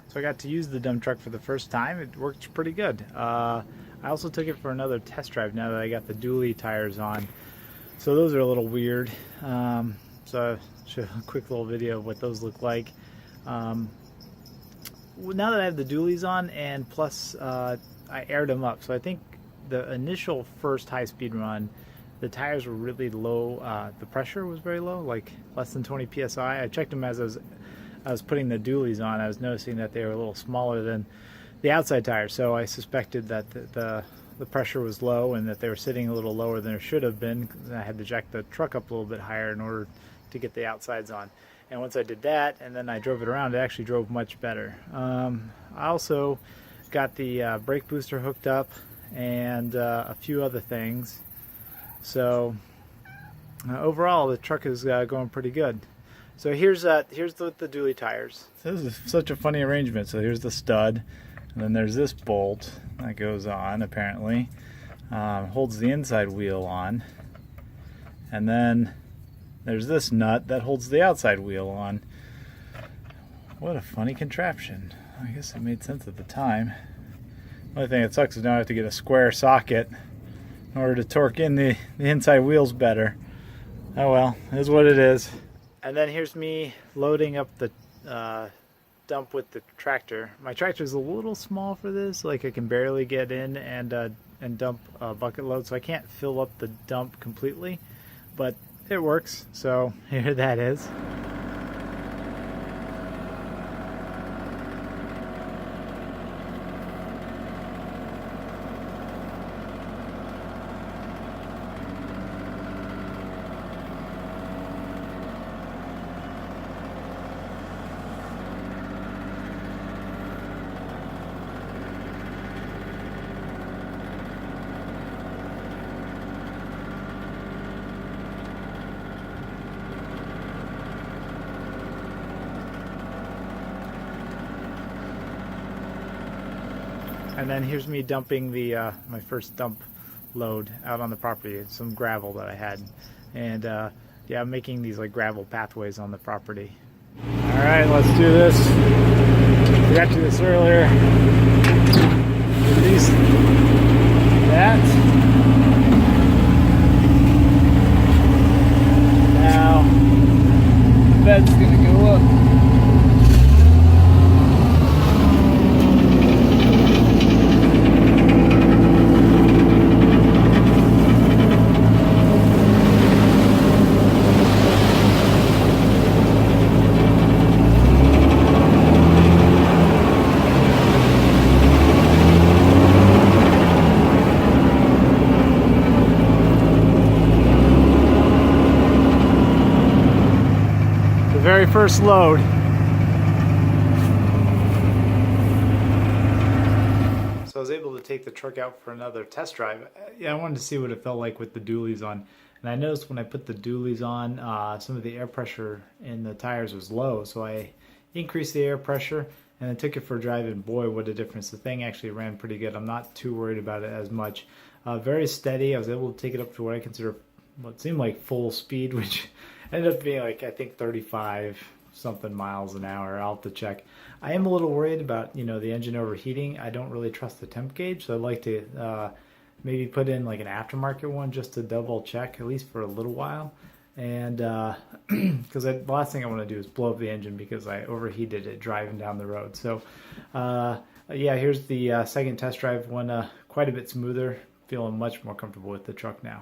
So I got to use the dump truck for the first time. It worked pretty good. I also took it for another test drive now that I got the dually tires on. So those are a little weird. So I'll show a quick little video of what those look like. Now that I have the duallies on, and plus I aired them up, so I think the initial first high-speed run, the tires were really low. The pressure was very low, like less than 20 psi. I checked them as I was putting the duallies on. I was noticing that they were a little smaller than the outside tires, so I suspected that the pressure was low and that they were sitting a little lower than it should have been. I had to jack the truck up a little bit higher in order to get the outsides on. And once I did that, and then I drove it around, it actually drove much better. I also got the brake booster hooked up and a few other things. So overall, the truck is going pretty good. So here's the dually tires. So this is such a funny arrangement. So here's the stud, and then there's this bolt that goes on, apparently. Holds the inside wheel on. And then there's this nut that holds the outside wheel on. What a funny contraption. I guess it made sense at the time. The only thing that sucks is now I have to get a square socket in order to torque in the inside wheels better. Oh well, it is what it is. And then here's me loading up the dump with the tractor. My tractor is a little small for this, like I can barely get in and dump a bucket load, so I can't fill up the dump completely, but it works. So here that is. And then here's me dumping the my first dump load out on the property. It's some gravel that I had, and yeah, I'm making these like gravel pathways on the property. All right, let's do this. We got to this earlier. Release that. Now the bed's gonna go up. Very first load. So I was able to take the truck out for another test drive. Yeah, I wanted to see what it felt like with the duallies on. And I noticed when I put the duallies on, some of the air pressure in the tires was low. So I increased the air pressure and I took it for a drive, and boy, what a difference. The thing actually ran pretty good. I'm not too worried about it as much. Very steady. I was able to take it up to what I consider what seemed like full speed, which ended up being like, I think 35 something miles an hour. I'll have to check. I am a little worried about, you know, the engine overheating. I don't really trust the temp gauge, so I'd like to maybe put in like an aftermarket one just to double check, at least for a little while. And because the last thing I want to do is blow up the engine because I overheated it driving down the road. So yeah, here's the second test drive. One quite a bit smoother. Feeling much more comfortable with the truck now.